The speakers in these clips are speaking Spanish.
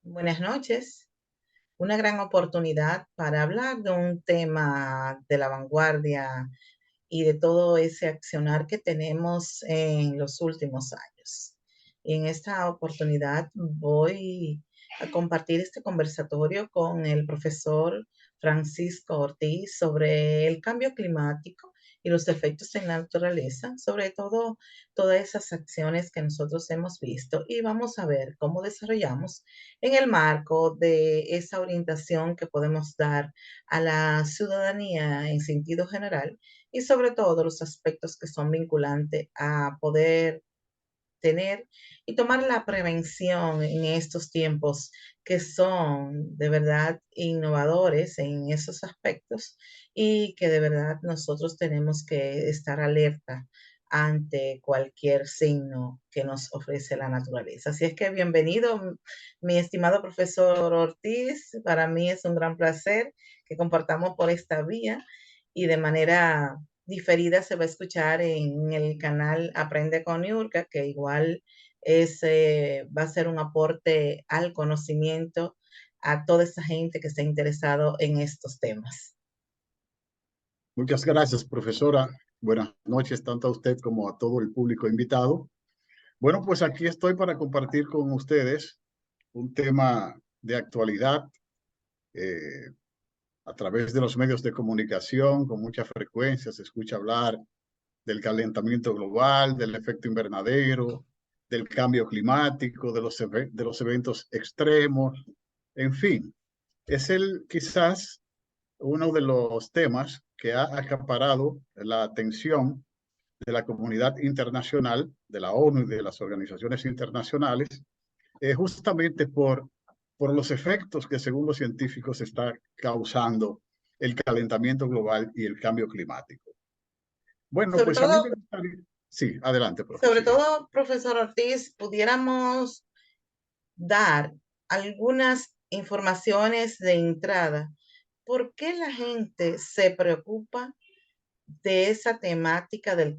Buenas noches. Una gran oportunidad para hablar de un tema de la vanguardia y de todo ese accionar que tenemos en los últimos años. Y en esta oportunidad voy a compartir este conversatorio con el profesor Francisco Ortiz sobre el cambio climático y los efectos en la naturaleza, sobre todo todas esas acciones que nosotros hemos visto y vamos a ver cómo desarrollamos en el marco de esa orientación que podemos dar a la ciudadanía en sentido general y sobre todo los aspectos que son vinculantes a poder tener y tomar la prevención en estos tiempos que son de verdad innovadores en esos aspectos y que de verdad nosotros tenemos que estar alerta ante cualquier signo que nos ofrece la naturaleza. Así es que bienvenido, mi estimado profesor Ortiz. Para mí es un gran placer que compartamos por esta vía y de manera diferida se va a escuchar en el canal Aprende con Niurka, que igual va a ser un aporte al conocimiento a toda esa gente que esté interesado en estos temas. Muchas gracias, profesora. Buenas noches, tanto a usted como a todo el público invitado. Bueno, pues aquí estoy para compartir con ustedes un tema de actualidad eh, a través de los medios de comunicación. Con mucha frecuencia se escucha hablar del calentamiento global, del efecto invernadero, del cambio climático, de los eventos extremos, en fin. Es quizás uno de los temas que ha acaparado la atención de la comunidad internacional, de la ONU y de las organizaciones internacionales, justamente por los efectos que según los científicos está causando el calentamiento global y el cambio climático. Bueno, Sobre pues a mí todo, me gustaría... Sí, adelante, profe, sobre sigue. todo, profesor Ortiz, pudiéramos dar algunas informaciones de entrada. ¿Por qué la gente se preocupa de esa temática del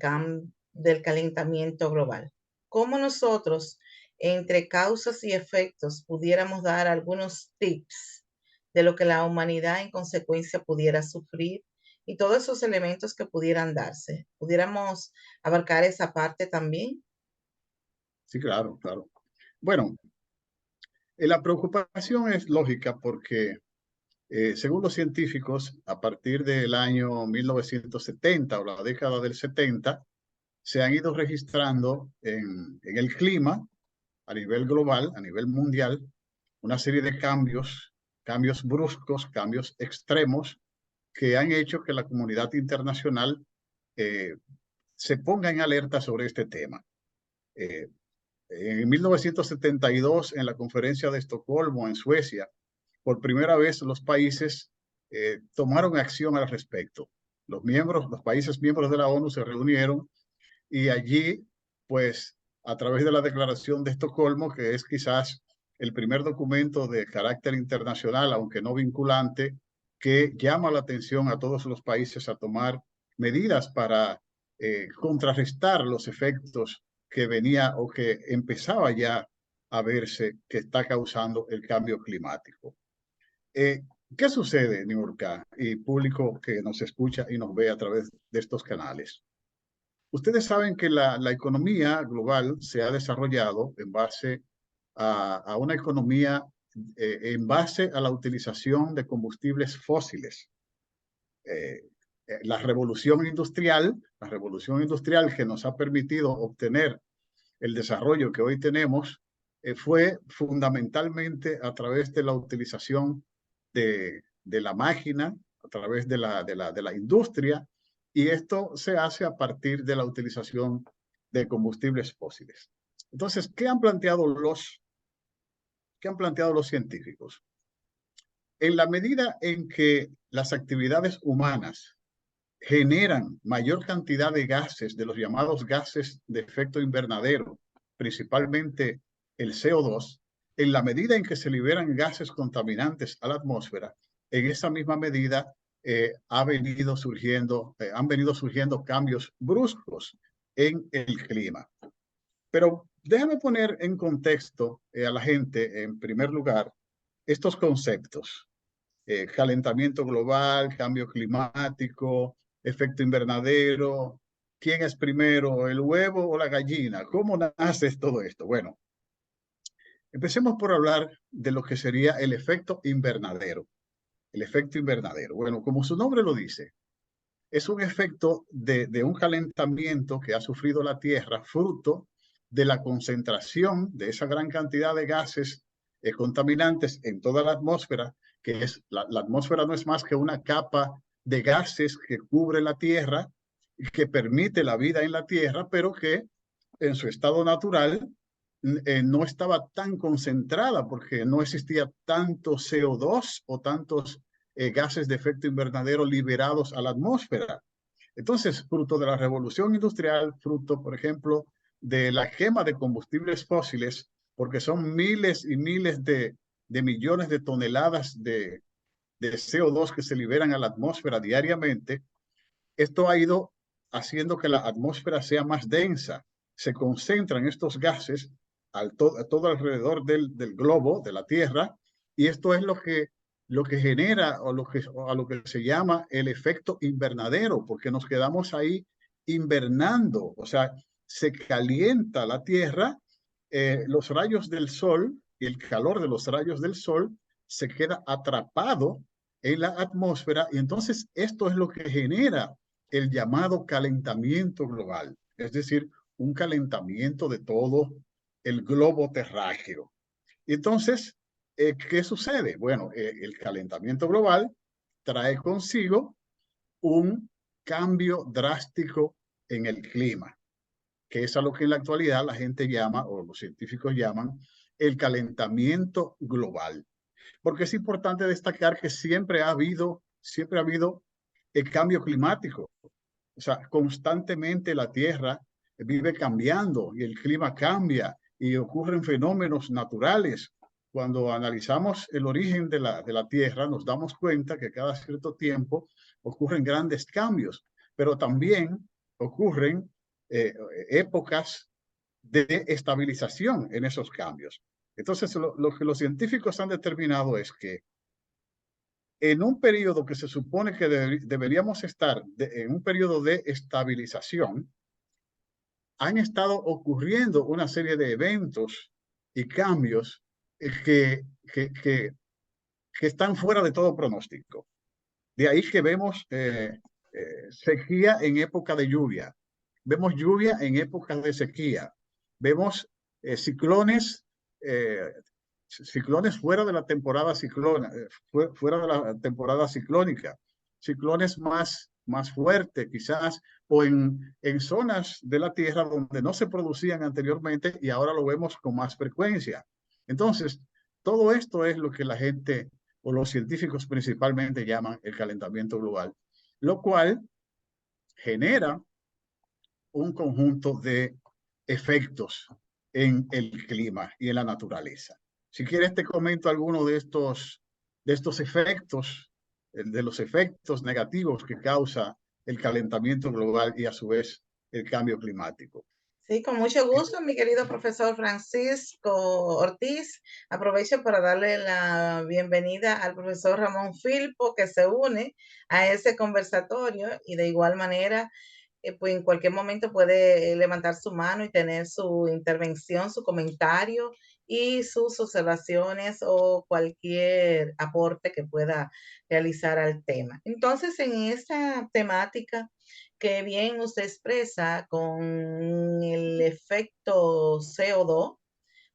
calentamiento global? ¿Cómo nosotros, entre causas y efectos, pudiéramos dar algunos tips de lo que la humanidad en consecuencia pudiera sufrir y todos esos elementos que pudieran darse? ¿Pudiéramos abarcar esa parte también? Sí, claro, claro. Bueno, la preocupación es lógica porque según los científicos, a partir del año 1970 o la década del 70, se han ido registrando en el clima a nivel global, a nivel mundial, una serie de cambios, cambios bruscos, cambios extremos, que han hecho que la comunidad internacional eh, se ponga en alerta sobre este tema. Eh, en 1972, en la conferencia de Estocolmo, en Suecia, por primera vez los países tomaron acción al respecto. Los países miembros de la ONU se reunieron y allí, pues, a través de la Declaración de Estocolmo, que es quizás el primer documento de carácter internacional, aunque no vinculante, que llama la atención a todos los países a tomar medidas para contrarrestar los efectos que venía o que empezaba ya a verse que está causando el cambio climático. Eh, ¿Qué sucede, Niurka, y público que nos escucha y nos ve a través de estos canales? Ustedes saben que la economía global se ha desarrollado en base a una economía en base a la utilización de combustibles fósiles. Eh, la revolución industrial que nos ha permitido obtener el desarrollo que hoy tenemos, fue fundamentalmente a través de la utilización de la máquina, a través de la industria, y esto se hace a partir de la utilización de combustibles fósiles. Entonces, qué han planteado los científicos? En la medida en que las actividades humanas generan mayor cantidad de gases, de los llamados gases de efecto invernadero, principalmente el CO2, en la medida en que se liberan gases contaminantes a la atmósfera, en esa misma medida han venido surgiendo cambios bruscos en el clima. Pero déjame poner en contexto a la gente, en primer lugar, estos conceptos. Calentamiento global, cambio climático, efecto invernadero. ¿Quién es primero, el huevo o la gallina? ¿Cómo nace todo esto? Bueno, empecemos por hablar de lo que sería el efecto invernadero. El efecto invernadero. Bueno, como su nombre lo dice, es un efecto de un calentamiento que ha sufrido la Tierra fruto de la concentración de esa gran cantidad de gases contaminantes en toda la atmósfera, que es la atmósfera no es más que una capa de gases que cubre la Tierra y que permite la vida en la Tierra, pero que en su estado natural no estaba tan concentrada porque no existía tanto CO2 o tantos gases de efecto invernadero liberados a la atmósfera. Entonces, fruto de la revolución industrial, fruto, por ejemplo, de la quema de combustibles fósiles, porque son miles y miles de millones de toneladas de CO2 que se liberan a la atmósfera diariamente, esto ha ido haciendo que la atmósfera sea más densa. Se concentran estos gases a todo alrededor del globo, de la Tierra, y esto es lo que genera o a lo que se llama el efecto invernadero, porque nos quedamos ahí invernando, o sea, se calienta la Tierra, los rayos del sol y el calor de los rayos del sol se queda atrapado en la atmósfera y entonces esto es lo que genera el llamado calentamiento global, es decir, un calentamiento de todo el globo terráqueo. Entonces, ¿qué sucede? Bueno, el calentamiento global trae consigo un cambio drástico en el clima, que es a lo que en la actualidad la gente llama, o los científicos llaman, el calentamiento global. Porque es importante destacar que siempre ha habido el cambio climático. O sea, constantemente la Tierra vive cambiando y el clima cambia y ocurren fenómenos naturales. Cuando analizamos el origen de la Tierra, nos damos cuenta que cada cierto tiempo ocurren grandes cambios, pero también ocurren eh, épocas de estabilización en esos cambios. Entonces, lo que los científicos han determinado es que en un periodo que se supone que deberíamos estar en un periodo de estabilización, han estado ocurriendo una serie de eventos y cambios que, que, que, que están fuera de todo pronóstico. De ahí que vemos sequía en época de lluvia, vemos lluvia en épocas de sequía, vemos ciclones, eh, ciclones fuera de la temporada fuera de la temporada ciclónica, ciclones más fuertes quizás, o en zonas de la Tierra donde no se producían anteriormente y ahora lo vemos con más frecuencia. Entonces, todo esto es lo que la gente o los científicos principalmente llaman el calentamiento global, lo cual genera un conjunto de efectos en el clima y en la naturaleza. Si quieres te comento alguno de estos efectos, de los efectos negativos que causa el calentamiento global y a su vez el cambio climático. Sí, con mucho gusto, mi querido profesor Francisco Ortiz. Aprovecho para darle la bienvenida al profesor Ramón Filpo, que se une a ese conversatorio y de igual manera, pues en cualquier momento puede levantar su mano y tener su intervención, su comentario y sus observaciones o cualquier aporte que pueda realizar al tema. Entonces, en esta temática que bien usted expresa con el efecto CO2,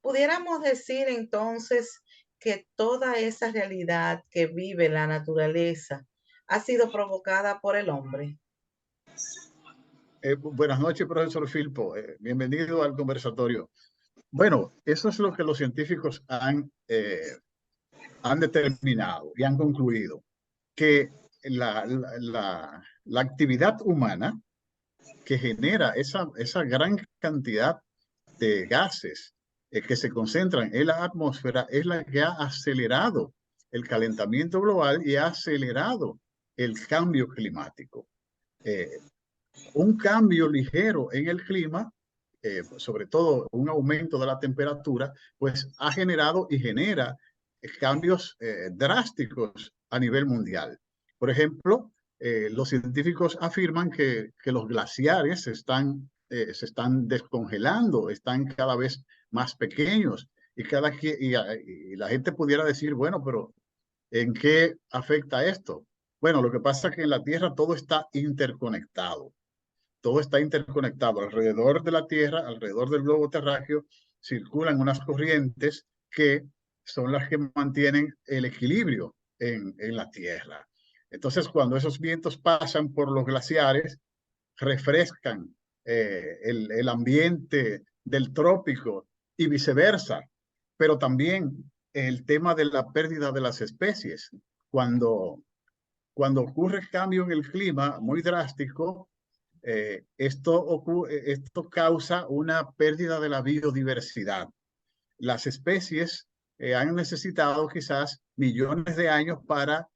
pudiéramos decir entonces que toda esa realidad que vive la naturaleza ha sido provocada por el hombre. Buenas noches, profesor Filpo. Bienvenido al conversatorio. Bueno, eso es lo que los científicos han determinado y han concluido, que la actividad humana que genera esa gran cantidad de gases que se concentran en la atmósfera es la que ha acelerado el calentamiento global y ha acelerado el cambio climático. Eh, un cambio ligero en el clima sobre todo un aumento de la temperatura, pues ha generado y genera cambios drásticos a nivel mundial. Por ejemplo, los científicos afirman que los glaciares se están descongelando, están cada vez más pequeños y la gente pudiera decir, bueno, pero ¿en qué afecta esto? Bueno, lo que pasa es que en la Tierra todo está interconectado. Todo está interconectado. Alrededor de la Tierra, alrededor del globo terráqueo, circulan unas corrientes que son las que mantienen el equilibrio en la Tierra. Entonces, cuando esos vientos pasan por los glaciares, refrescan el ambiente del trópico y viceversa. Pero también el tema de la pérdida de las especies. Cuando, cuando ocurre cambio en el clima muy drástico, esto causa una pérdida de la biodiversidad. Las especies han necesitado quizás millones de años para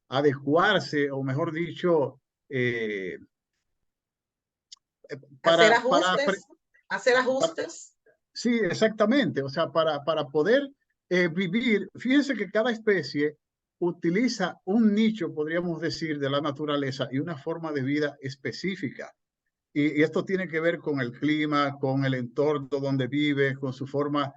adecuarse, o mejor dicho, eh, Hacer para, para, ajustes, hacer para, ajustes. sí, exactamente, o sea, para poder vivir, fíjense que cada especie utiliza un nicho, podríamos decir, de la naturaleza y una forma de vida específica. Y esto tiene que ver con el clima, con el entorno donde vive, con su forma,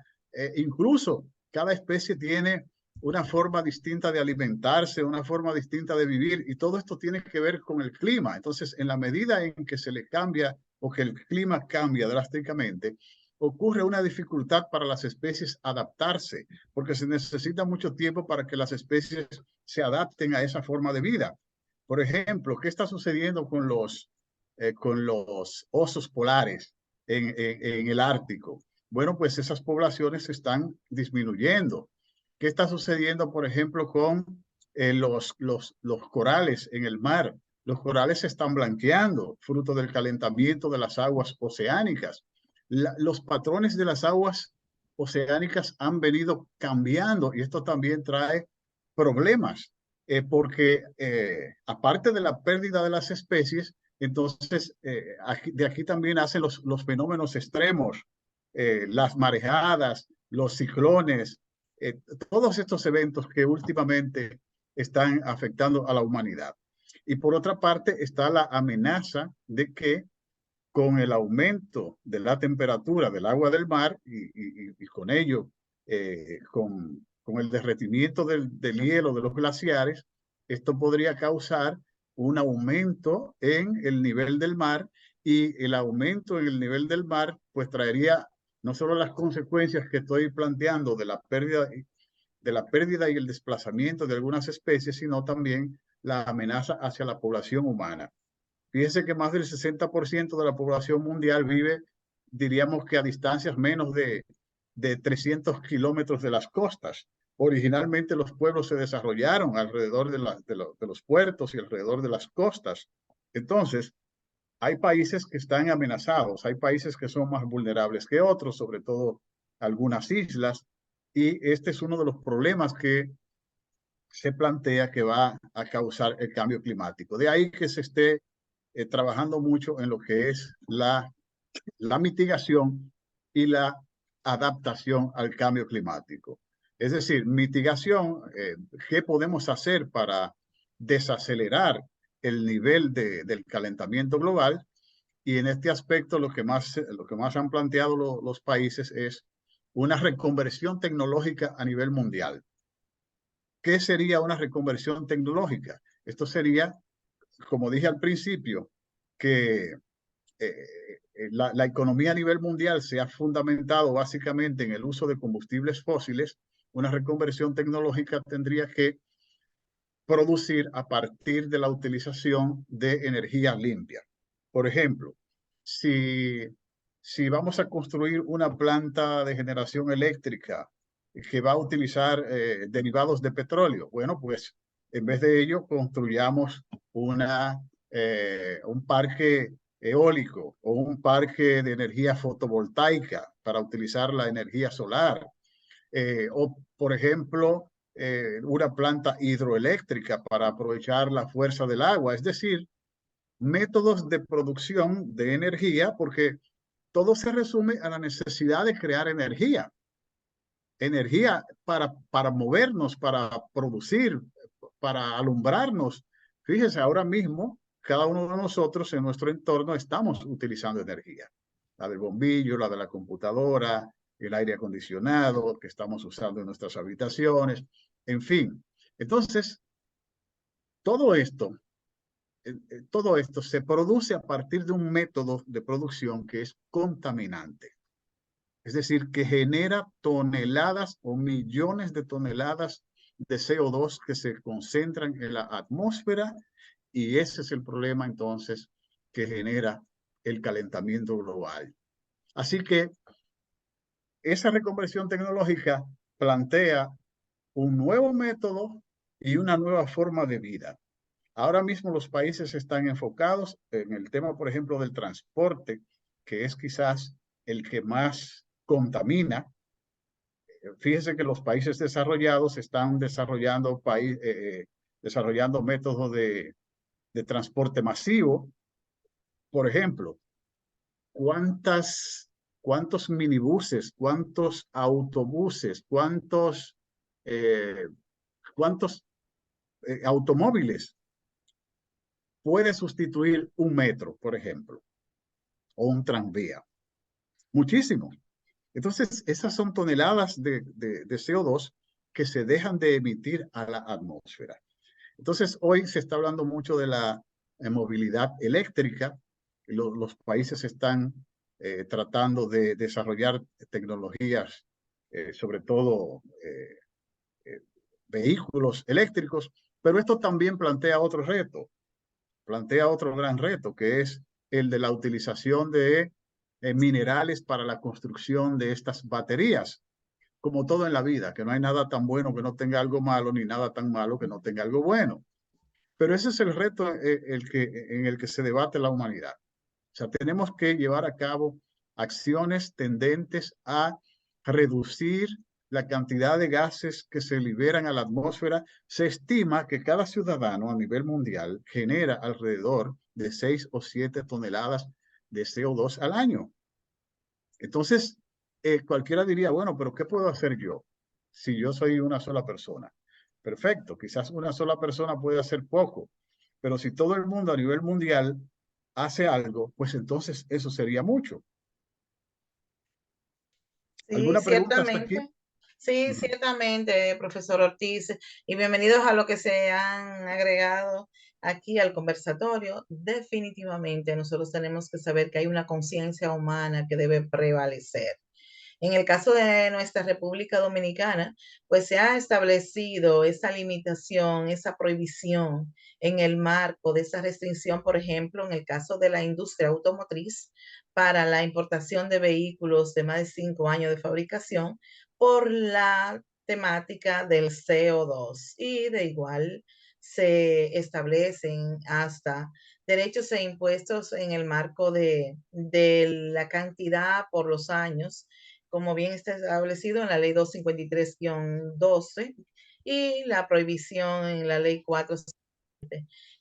incluso cada especie tiene una forma distinta de alimentarse, una forma distinta de vivir, y todo esto tiene que ver con el clima. Entonces, en la medida en que se le cambia o que el clima cambia drásticamente, ocurre una dificultad para las especies adaptarse, porque se necesita mucho tiempo para que las especies se adapten a esa forma de vida. Por ejemplo, ¿qué está sucediendo con los osos polares en el Ártico? Bueno, pues esas poblaciones están disminuyendo. ¿Qué está sucediendo, por ejemplo, con los corales en el mar? Los corales se están blanqueando, fruto del calentamiento de las aguas oceánicas. Los patrones de las aguas oceánicas han venido cambiando y esto también trae problemas, porque aparte de la pérdida de las especies, entonces de aquí también hacen los fenómenos extremos, las marejadas, los ciclones, eh, todos estos eventos que últimamente están afectando a la humanidad. Y por otra parte está la amenaza de que con el aumento de la temperatura del agua del mar y con ello, con el derretimiento del hielo de los glaciares, esto podría causar un aumento en el nivel del mar, y el aumento en el nivel del mar pues traería no solo las consecuencias que estoy planteando de la pérdida y el desplazamiento de algunas especies, sino también la amenaza hacia la población humana. Fíjense que más del 60% de la población mundial vive, diríamos que a distancias menos de 300 kilómetros de las costas. Originalmente los pueblos se desarrollaron alrededor de los puertos y alrededor de las costas. Entonces, hay países que están amenazados, hay países que son más vulnerables que otros, sobre todo algunas islas, y este es uno de los problemas que se plantea que va a causar el cambio climático. De ahí que se esté trabajando mucho en lo que es la mitigación y la adaptación al cambio climático. Es decir, mitigación, ¿qué podemos hacer para desacelerar el nivel del calentamiento global? Y en este aspecto lo que más han planteado los países es una reconversión tecnológica a nivel mundial. ¿Qué sería una reconversión tecnológica? Esto sería, como dije al principio, que la economía a nivel mundial se ha fundamentado básicamente en el uso de combustibles fósiles. Una reconversión tecnológica tendría que producir a partir de la utilización de energía limpia. Por ejemplo, si, si vamos a construir una planta de generación eléctrica que va a utilizar derivados de petróleo, bueno, pues en vez de ello construyamos un parque eólico o un parque de energía fotovoltaica para utilizar la energía solar. O, por ejemplo, una planta hidroeléctrica para aprovechar la fuerza del agua. Es decir, métodos de producción de energía, porque todo se resume a la necesidad de crear energía. Energía para movernos, para producir, para alumbrarnos. Fíjese, ahora mismo, cada uno de nosotros en nuestro entorno estamos utilizando energía. La del bombillo, la de la computadora, el aire acondicionado que estamos usando en nuestras habitaciones, en fin. Entonces, todo esto, todo esto se produce a partir de un método de producción que es contaminante. Es decir, que genera toneladas o millones de toneladas de CO2 que se concentran en la atmósfera, y ese es el problema entonces que genera el calentamiento global. Así que esa reconversión tecnológica plantea un nuevo método y una nueva forma de vida. Ahora mismo los países están enfocados en el tema, por ejemplo, del transporte, que es quizás el que más contamina. Fíjese que los países desarrollados están desarrollando métodos de transporte masivo. Por ejemplo, ¿cuántas, cuántos minibuses, cuántos autobuses, eh, cuántos automóviles puede sustituir un metro, por ejemplo, o un tranvía? Muchísimo. Entonces, esas son toneladas de CO2 que se dejan de emitir a la atmósfera. Entonces, hoy se está hablando mucho de la movilidad eléctrica. Los países están tratando de desarrollar tecnologías, sobre todo eh, vehículos eléctricos, pero esto también plantea otro gran reto, que es el de la utilización de minerales para la construcción de estas baterías. Como todo en la vida, que no hay nada tan bueno que no tenga algo malo, ni nada tan malo que no tenga algo bueno. Pero ese es el reto en el que se debate la humanidad. O sea, tenemos que llevar a cabo acciones tendentes a reducir la cantidad de gases que se liberan a la atmósfera. Se estima que cada ciudadano a nivel mundial genera alrededor de 6 o 7 toneladas de CO2 al año. Entonces, cualquiera diría, bueno, pero ¿qué puedo hacer yo si yo soy una sola persona? Perfecto, quizás una sola persona puede hacer poco, pero si todo el mundo a nivel mundial hace algo, pues entonces eso sería mucho. Sí, ¿Alguna pregunta hasta aquí? ciertamente. Sí, Ujú. ciertamente, profesor Ortiz. Y bienvenidos a lo que se han agregado aquí al conversatorio. Definitivamente nosotros tenemos que saber que hay una conciencia humana que debe prevalecer. En el caso de nuestra República Dominicana, pues se ha establecido esa limitación, esa prohibición en el marco de esa restricción, por ejemplo, en el caso de la industria automotriz, para la importación de vehículos de más de 5 años de fabricación por la temática del CO2. Y de igual se establecen hasta derechos e impuestos en el marco de la cantidad por los años, como bien está establecido en la ley 253-12 y la prohibición en la ley 4,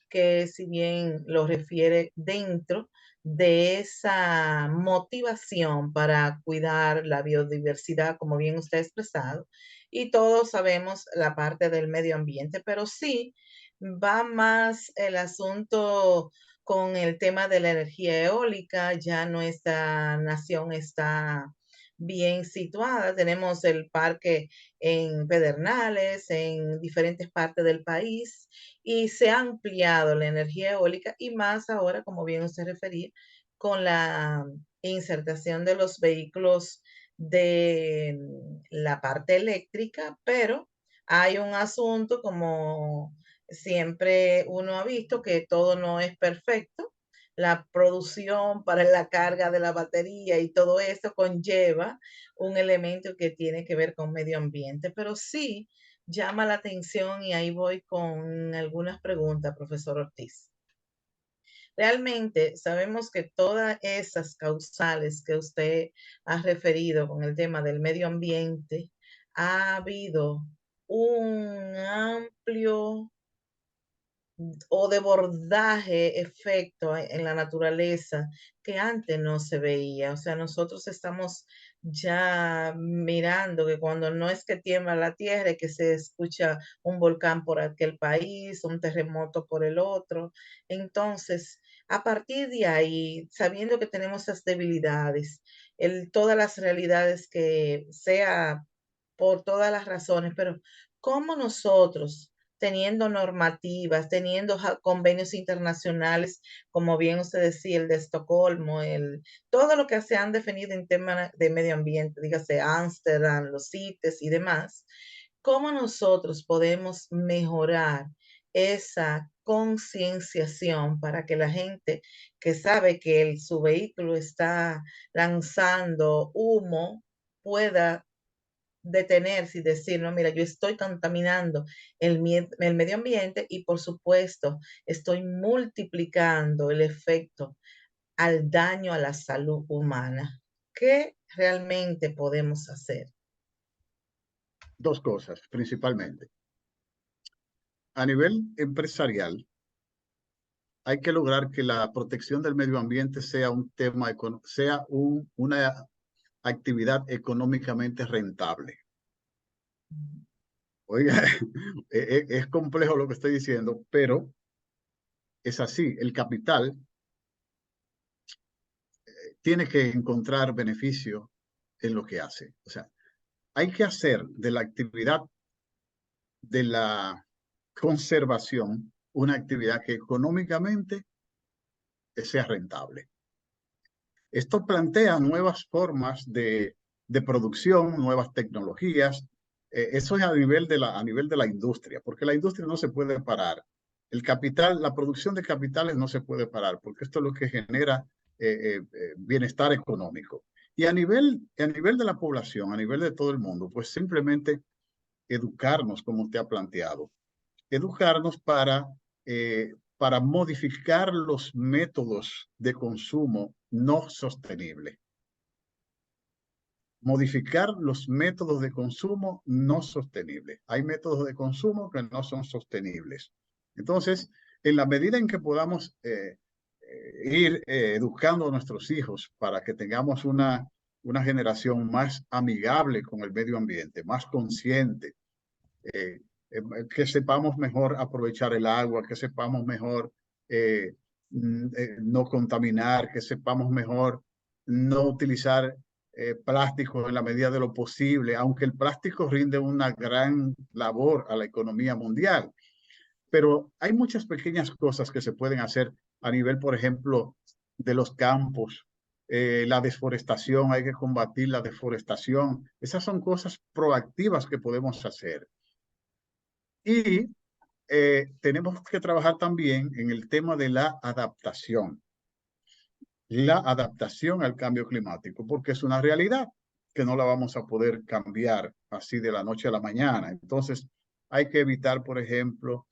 que si bien lo refiere dentro de esa motivación para cuidar la biodiversidad, como bien usted ha expresado, y todos sabemos la parte del medio ambiente, pero sí va más el asunto con el tema de la energía eólica. Ya nuestra nación está bien situada, tenemos el parque en Pedernales, en diferentes partes del país, y se ha ampliado la energía eólica y más ahora, como bien usted refería, con la insertación de los vehículos de la parte eléctrica, pero hay un asunto, como siempre uno ha visto, que todo no es perfecto. La producción para la carga de la batería y todo esto conlleva un elemento que tiene que ver con medio ambiente, pero sí llama la atención, y ahí voy con algunas preguntas, profesor Ortiz. Realmente sabemos que todas esas causales que usted ha referido con el tema del medio ambiente, ha habido un amplio o de bordaje, efecto en la naturaleza que antes no se veía. O sea, nosotros estamos ya mirando que cuando no es que tiembla la tierra, es que se escucha un volcán por aquel país, un terremoto por el otro. Entonces, a partir de ahí, sabiendo que tenemos esas debilidades, todas las realidades que sea por todas las razones, pero ¿cómo nosotros, teniendo normativas, teniendo convenios internacionales, como bien usted decía, el de Estocolmo, todo lo que se han definido en temas de medio ambiente, dígase Ámsterdam, los CITES y demás, ¿cómo nosotros podemos mejorar esa concienciación para que la gente que sabe que su vehículo está lanzando humo pueda detenerse y decir, no, mira, yo estoy contaminando el medio ambiente y por supuesto estoy multiplicando el efecto al daño a la salud humana? ¿Qué realmente podemos hacer? Dos cosas, principalmente. A nivel empresarial, hay que lograr que la protección del medio ambiente sea un tema, sea una actividad económicamente rentable. Oiga, es complejo lo que estoy diciendo, pero es así. El capital tiene que encontrar beneficio en lo que hace. O sea, hay que hacer de la actividad de la conservación una actividad que económicamente sea rentable. Esto plantea nuevas formas de producción, nuevas tecnologías. Eso es a nivel de la industria, porque la industria no se puede parar. El capital, la producción de capitales no se puede parar, porque esto es lo que genera bienestar económico. Y a nivel de la población, a nivel de todo el mundo, pues simplemente educarnos, como usted ha planteado, educarnos para modificar los métodos de consumo no sostenibles. Modificar los métodos de consumo no sostenibles. Hay métodos de consumo que no son sostenibles. Entonces, en la medida en que podamos ir educando a nuestros hijos para que tengamos una generación más amigable con el medio ambiente, más consciente, eh, que sepamos mejor aprovechar el agua, que sepamos mejor no contaminar, que sepamos mejor no utilizar plástico en la medida de lo posible, aunque el plástico rinde una gran labor a la economía mundial. Pero hay muchas pequeñas cosas que se pueden hacer a nivel, por ejemplo, de los campos. La desforestación, hay que combatir la deforestación. Esas son cosas proactivas que podemos hacer. Y tenemos que trabajar también en el tema de la adaptación al cambio climático, porque es una realidad que no la vamos a poder cambiar así de la noche a la mañana. Entonces, hay que evitar, por ejemplo,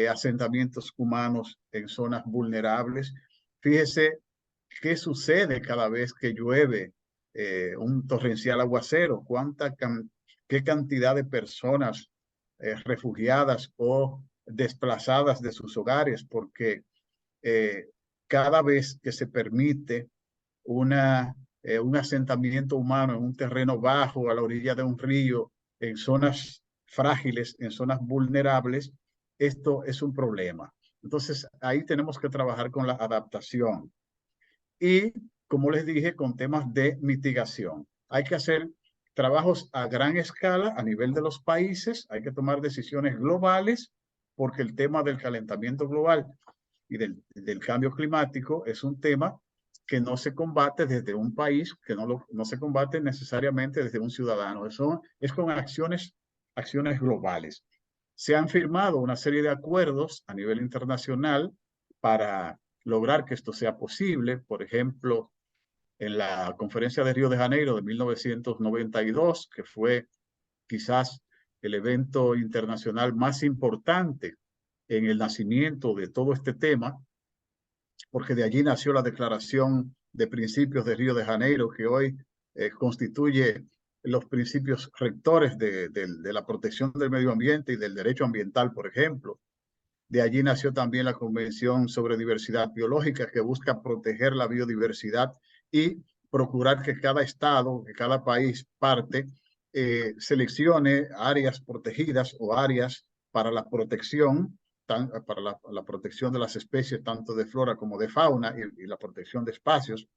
asentamientos humanos en zonas vulnerables. Fíjese qué sucede cada vez que llueve un torrencial aguacero, qué cantidad de personas refugiadas o desplazadas de sus hogares, porque eh, cada vez que se permite un asentamiento humano en un terreno bajo, a la orilla de un río, en zonas frágiles, en zonas vulnerables, esto es un problema. Entonces, ahí tenemos que trabajar con la adaptación. Y, como les dije, con temas de mitigación. Hay que hacer trabajos a gran escala a nivel de los países, hay que tomar decisiones globales, porque el tema del calentamiento global y del cambio climático es un tema que no se combate desde un país, que no se combate necesariamente desde un ciudadano. Eso es con acciones globales. Se han firmado una serie de acuerdos a nivel internacional para lograr que esto sea posible. Por ejemplo, en la conferencia de Río de Janeiro de 1992, que fue quizás el evento internacional más importante en el nacimiento de todo este tema, porque de allí nació la Declaración de Principios de Río de Janeiro, que hoy constituye los principios rectores de la protección del medio ambiente y del derecho ambiental, por ejemplo. De allí nació también la Convención sobre Diversidad Biológica, que busca proteger la biodiversidad y procurar que cada estado, que cada país parte, seleccione áreas protegidas o áreas para la protección, para la protección de las especies, tanto de flora como de fauna, y la protección de espacios.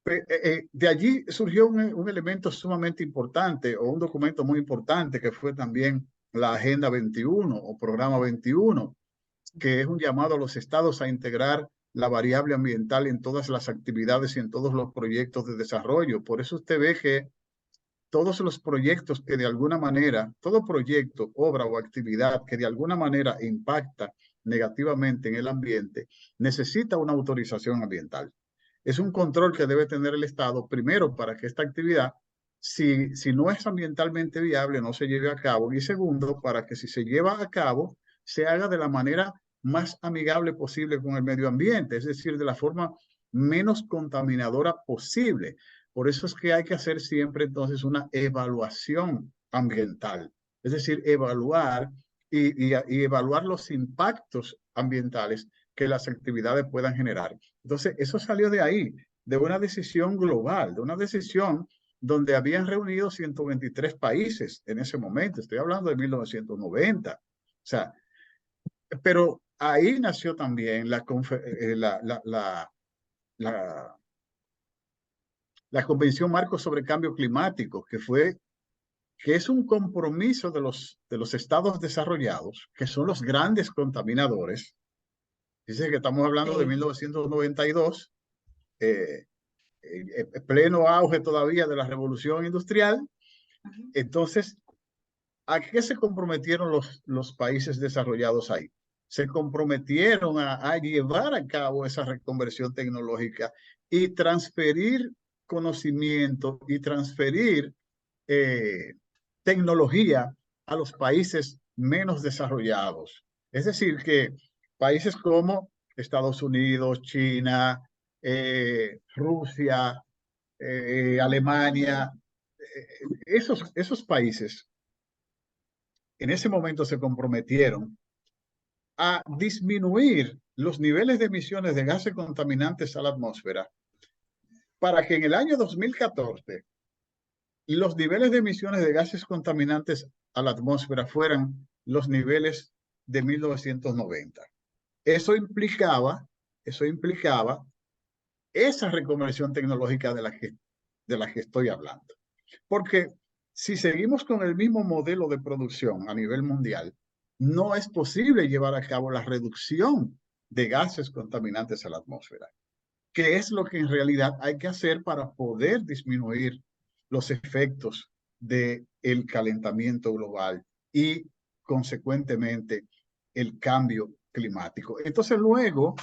De allí surgió un elemento sumamente importante, o un documento muy importante, que fue también la Agenda 21 o Programa 21, que es un llamado a los estados a integrar la variable ambiental en todas las actividades y en todos los proyectos de desarrollo. Por eso usted ve que todos los proyectos que de alguna manera, todo proyecto, obra o actividad que de alguna manera impacta negativamente en el ambiente, necesita una autorización ambiental. Es un control que debe tener el Estado, primero, para que esta actividad, si no es ambientalmente viable, no se lleve a cabo, y segundo, para que si se lleva a cabo, se haga de la manera más amigable posible con el medio ambiente, es decir, de la forma menos contaminadora posible. Por eso es que hay que hacer siempre entonces una evaluación ambiental, es decir, evaluar y evaluar los impactos ambientales que las actividades puedan generar. Entonces, eso salió de ahí, de una decisión global, de una decisión donde habían reunido 123 países en ese momento. Estoy hablando de 1990. O sea, pero ahí nació también la la Convención Marco sobre Cambio Climático, que es un compromiso de los estados desarrollados, que son los grandes contaminadores. Dice que estamos hablando de Sí. 1992, pleno auge todavía de la revolución industrial. Ujú. Entonces, ¿a qué se comprometieron los países desarrollados ahí? Se comprometieron a llevar a cabo esa reconversión tecnológica y transferir conocimiento y transferir eh, tecnología a los países menos desarrollados. Es decir, que países como Estados Unidos, China, Rusia, Alemania, esos países en ese momento se comprometieron a disminuir los niveles de emisiones de gases contaminantes a la atmósfera para que en el año 2014 los niveles de emisiones de gases contaminantes a la atmósfera fueran los niveles de 1990. Eso implicaba, eso implicaba esa reconversión tecnológica de la que estoy hablando. Porque si seguimos con el mismo modelo de producción a nivel mundial, no es posible llevar a cabo la reducción de gases contaminantes a la atmósfera, que es lo que en realidad hay que hacer para poder disminuir los efectos del calentamiento global y, consecuentemente, el cambio climático. Entonces, luego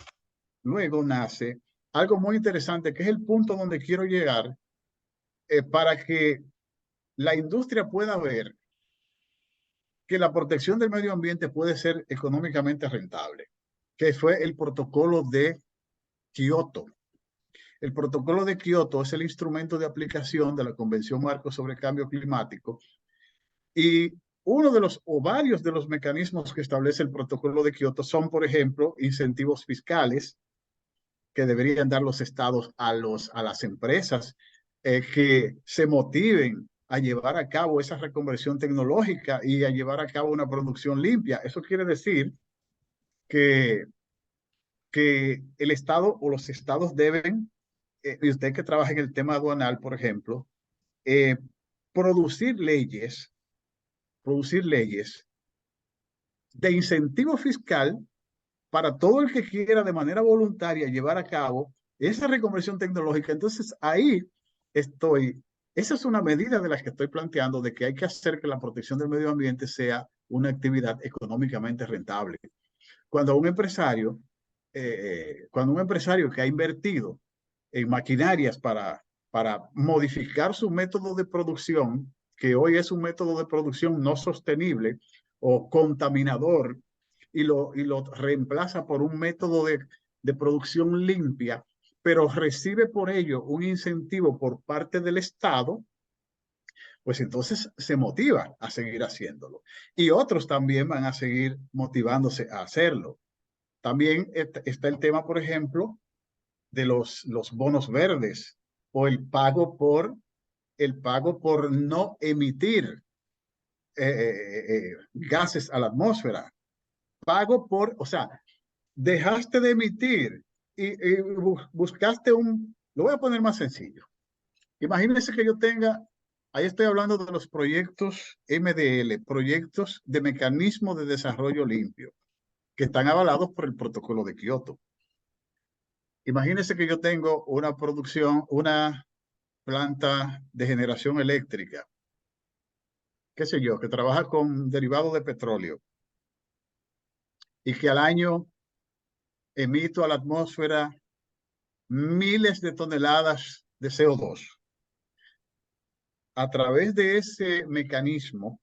nace algo muy interesante, que es el punto donde quiero llegar, para que la industria pueda ver que la protección del medio ambiente puede ser económicamente rentable, que fue el protocolo de Kioto. El protocolo de Kioto es el instrumento de aplicación de la Convención Marco sobre Cambio Climático, y uno de los o varios de los mecanismos que establece el protocolo de Kioto son, por ejemplo, incentivos fiscales que deberían dar los estados a las empresas, que se motiven a llevar a cabo esa reconversión tecnológica y a llevar a cabo una producción limpia. Eso quiere decir que, que el Estado o los estados deben, y usted que trabaja en el tema aduanal, por ejemplo, eh, producir leyes, producir leyes de incentivo fiscal para todo el que quiera de manera voluntaria llevar a cabo esa reconversión tecnológica. Entonces ahí estoy, esa es una medida de las que estoy planteando, de que hay que hacer que la protección del medio ambiente sea una actividad económicamente rentable. Cuando cuando un empresario que ha invertido en maquinarias para modificar su método de producción, que hoy es un método de producción no sostenible o contaminador, y lo reemplaza por un método de producción limpia, pero recibe por ello un incentivo por parte del Estado, pues entonces se motiva a seguir haciéndolo. Y otros también van a seguir motivándose a hacerlo. También está el tema, por ejemplo, de los bonos verdes o el pago por no emitir gases a la atmósfera. Pago por, o sea, dejaste de emitir y buscaste lo voy a poner más sencillo. Imagínense que yo tenga, ahí estoy hablando de los proyectos MDL, proyectos de mecanismo de desarrollo limpio, que están avalados por el protocolo de Kioto. Imagínense que yo tengo una producción, una planta de generación eléctrica, qué sé yo, que trabaja con derivados de petróleo y que al año emito a la atmósfera miles de toneladas de CO2. A través de ese mecanismo,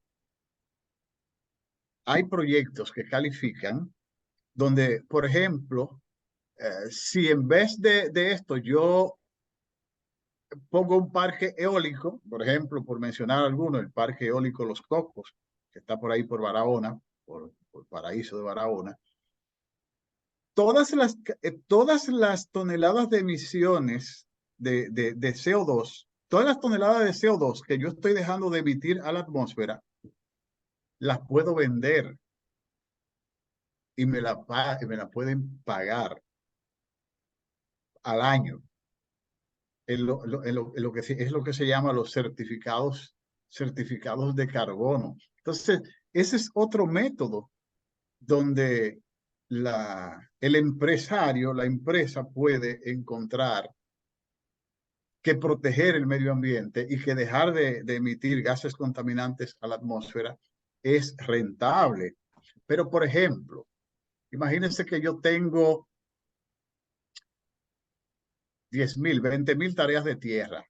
hay proyectos que califican donde, por ejemplo, si en vez de esto yo pongo un parque eólico, por ejemplo, por mencionar alguno, el parque eólico Los Cocos, que está por ahí por Barahona, por Paraíso de Barahona, todas las toneladas de emisiones de CO2, todas las toneladas de CO2 que yo estoy dejando de emitir a la atmósfera, las puedo vender y me la pueden pagar al año. Es lo que se llama los certificados de carbono. Entonces, ese es otro método donde el empresario, la empresa puede encontrar que proteger el medio ambiente y que dejar de emitir gases contaminantes a la atmósfera es rentable. Pero, por ejemplo, imagínense que yo tengo 10.000, 20.000 tareas de tierra,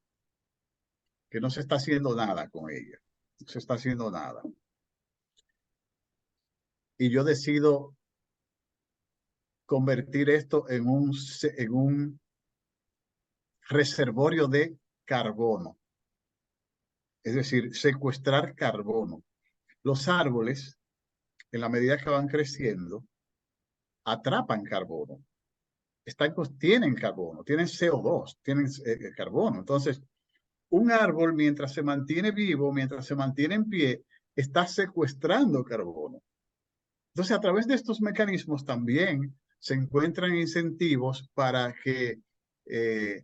que no se está haciendo nada con ellas. No se está haciendo nada. Y yo decido convertir esto en un reservorio de carbono. Es decir, secuestrar carbono. Los árboles, en la medida que van creciendo, atrapan carbono. Tienen carbono, tienen CO2, tienen carbono. Entonces, un árbol, mientras se mantiene vivo, mientras se mantiene en pie, está secuestrando carbono. Entonces, a través de estos mecanismos también se encuentran incentivos para que eh,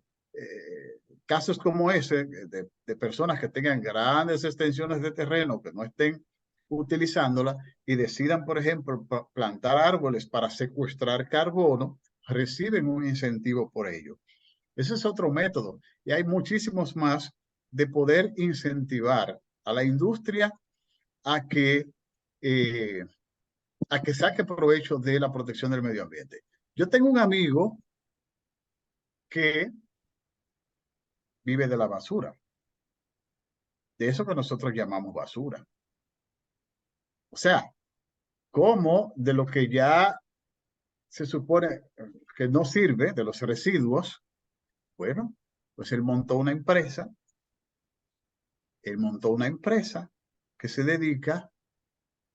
casos como ese, de personas que tengan grandes extensiones de terreno, que no estén utilizándola y decidan, por ejemplo, plantar árboles para secuestrar carbono, reciben un incentivo por ello. Ese es otro método. Y hay muchísimos más de poder incentivar a la industria a que, eh, a que saque provecho de la protección del medio ambiente. Yo tengo un amigo que vive de la basura, de eso que nosotros llamamos basura. O sea, como de lo que ya se supone que no sirve, de los residuos, bueno, pues él montó una empresa que se dedica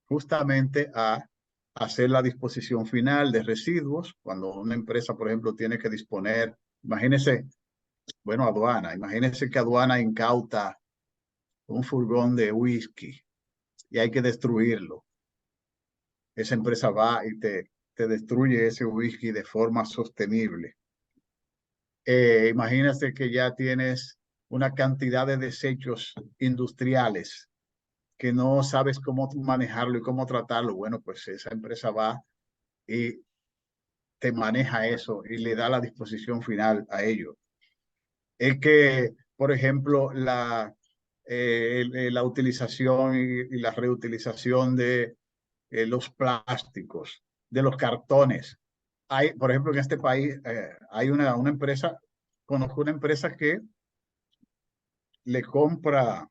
justamente a hacer la disposición final de residuos. Cuando una empresa, por ejemplo, tiene que disponer, imagínese, bueno, aduana, imagínese que aduana incauta un furgón de whisky y hay que destruirlo. Esa empresa va y te destruye ese whisky de forma sostenible. Imagínate que ya tienes una cantidad de desechos industriales que no sabes cómo manejarlo y cómo tratarlo. Bueno, pues esa empresa va y te maneja eso y le da la disposición final a ello. Es que, por ejemplo, la utilización y la reutilización de los plásticos, de los cartones. Hay, por ejemplo, en este país hay una empresa, conozco una empresa que le compra,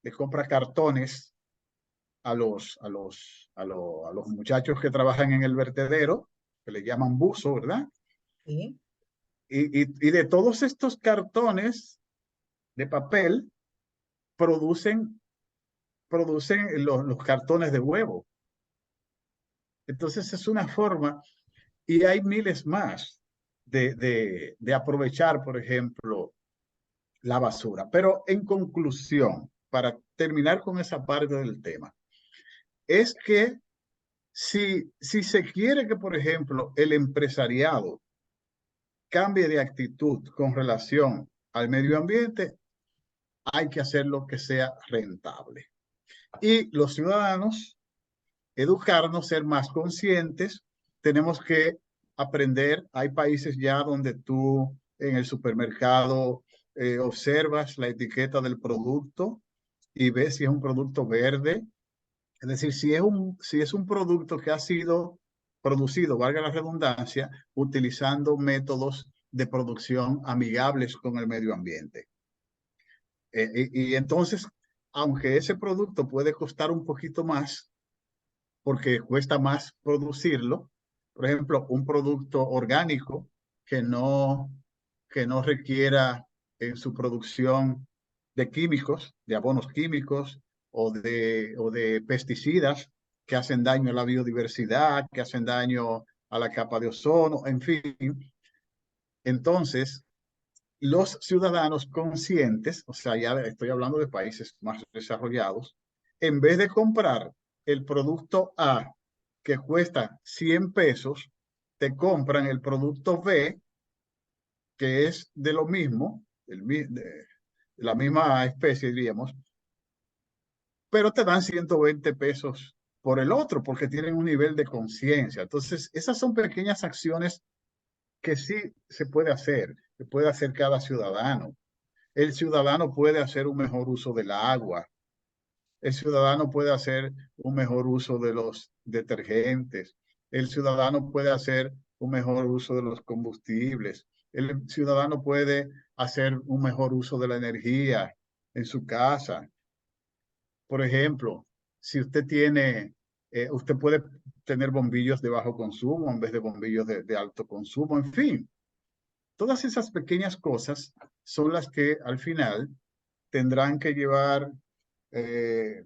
le compra cartones a los muchachos que trabajan en el vertedero, que le llaman buzo, ¿verdad? Sí. Y de todos estos cartones de papel, producen, producen los cartones de huevo. Entonces es una forma, y hay miles más de aprovechar, por ejemplo, la basura. Pero en conclusión, para terminar con esa parte del tema, es que si se quiere que, por ejemplo, el empresariado cambie de actitud con relación al medio ambiente, hay que hacer lo que sea rentable. Y los ciudadanos, educarnos, ser más conscientes, tenemos que aprender. Hay países ya donde tú en el supermercado observas la etiqueta del producto y ves si es un producto verde. Es decir, si es un producto que ha sido producido, valga la redundancia, utilizando métodos de producción amigables con el medio ambiente. Y entonces, aunque ese producto puede costar un poquito más, porque cuesta más producirlo, por ejemplo, un producto orgánico que no, que no requiera en su producción de químicos, de abonos químicos o de pesticidas que hacen daño a la biodiversidad, que hacen daño a la capa de ozono, en fin. Entonces, los ciudadanos conscientes, o sea, ya estoy hablando de países más desarrollados, en vez de comprar el producto A que cuesta 100 pesos, te compran el producto B que es de lo mismo, de la misma especie, diríamos, pero te dan 120 pesos por el otro porque tienen un nivel de conciencia. Entonces, esas son pequeñas acciones que sí se puede hacer, que puede hacer cada ciudadano. El ciudadano puede hacer un mejor uso del agua. El ciudadano puede hacer un mejor uso de los detergentes. El ciudadano puede hacer un mejor uso de los combustibles. El ciudadano puede hacer un mejor uso de la energía en su casa. Por ejemplo, si usted tiene, usted puede tener bombillos de bajo consumo en vez de bombillos de alto consumo. En fin, todas esas pequeñas cosas son las que al final tendrán que llevar, eh,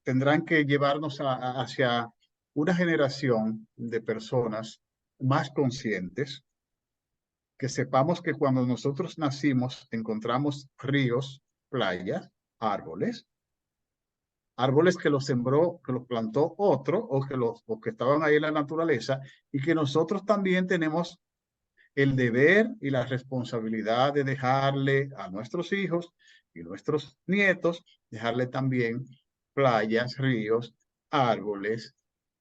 tendrán que llevarnos hacia una generación de personas más conscientes, que sepamos que cuando nosotros nacimos encontramos ríos, playas, árboles, árboles que los sembró, que los plantó otro o que estaban ahí en la naturaleza y que nosotros también tenemos el deber y la responsabilidad de dejarle a nuestros hijos y nuestros nietos, dejarle también playas, ríos, árboles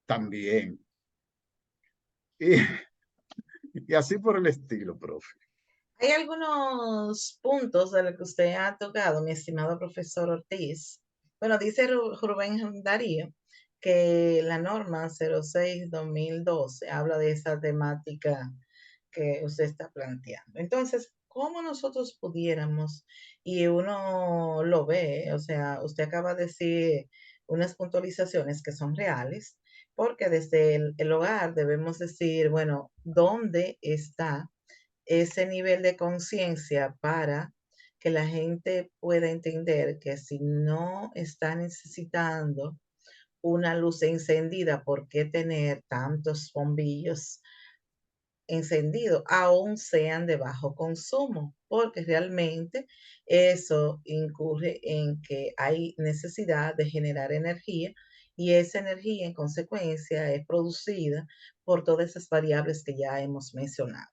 también. Y, y así por el estilo, profe. Hay algunos puntos de los que usted ha tocado, mi estimado profesor Ortiz. Bueno, dice Rubén Darío que la norma 06-2012 habla de esa temática que usted está planteando. Entonces, ¿cómo nosotros pudiéramos, y uno lo ve, o sea, usted acaba de decir unas puntualizaciones que son reales, porque desde el hogar debemos decir, bueno, ¿dónde está ese nivel de conciencia para que la gente pueda entender que si no está necesitando una luz encendida, ¿por qué tener tantos bombillos encendidos, aún sean de bajo consumo? Porque realmente eso incurre en que hay necesidad de generar energía y esa energía en consecuencia es producida por todas esas variables que ya hemos mencionado.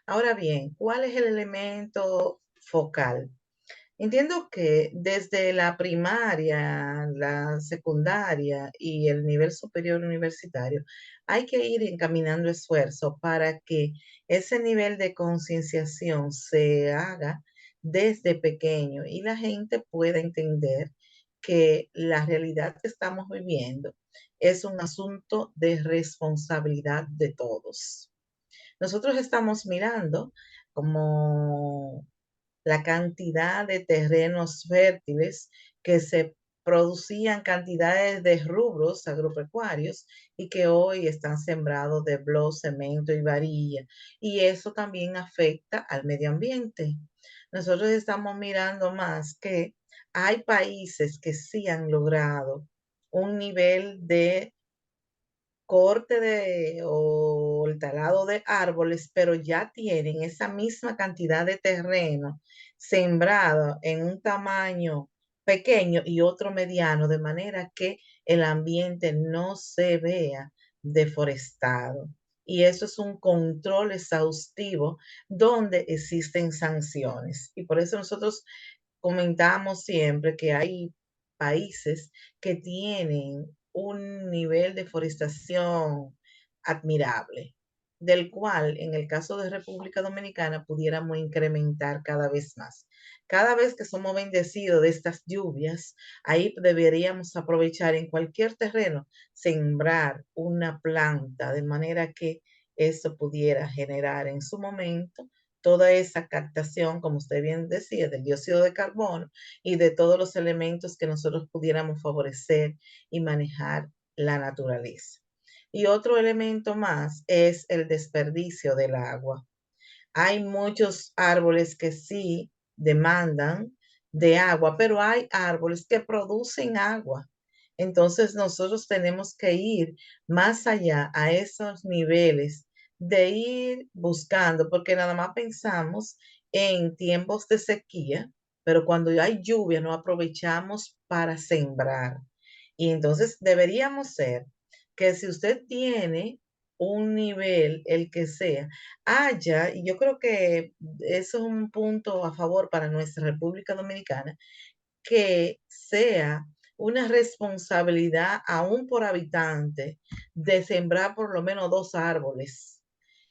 Ahora bien, ¿cuál es el elemento focal? Entiendo que desde la primaria, la secundaria y el nivel superior universitario hay que ir encaminando esfuerzos para que ese nivel de concienciación se haga desde pequeño y la gente pueda entender que la realidad que estamos viviendo es un asunto de responsabilidad de todos. Nosotros estamos mirando como la cantidad de terrenos fértiles que se producían cantidades de rubros agropecuarios y que hoy están sembrados de blog, cemento y varilla. Y eso también afecta al medio ambiente. Nosotros estamos mirando más que Hay países que sí han logrado un nivel de corte de o el talado de árboles, pero ya tienen esa misma cantidad de terreno sembrado en un tamaño pequeño y otro mediano, de manera que el ambiente no se vea deforestado. Y eso es un control exhaustivo donde existen sanciones. Y por eso nosotros comentamos siempre que hay países que tienen un nivel de forestación admirable, del cual en el caso de República Dominicana pudiéramos incrementar cada vez más. Cada vez que somos bendecidos de estas lluvias, ahí deberíamos aprovechar en cualquier terreno, sembrar una planta de manera que eso pudiera generar en su momento toda esa captación, como usted bien decía, del dióxido de carbono y de todos los elementos que nosotros pudiéramos favorecer y manejar la naturaleza. Y otro elemento más es el desperdicio del agua. Hay muchos árboles que sí demandan de agua, pero hay árboles que producen agua. Entonces nosotros tenemos que ir más allá a esos niveles de ir buscando, porque nada más pensamos en tiempos de sequía, pero cuando hay lluvia no aprovechamos para sembrar. Y entonces deberíamos ser que si usted tiene un nivel, el que sea, haya, y yo creo que eso es un punto a favor para nuestra República Dominicana, que sea una responsabilidad aún por habitante de sembrar por lo menos 2 árboles.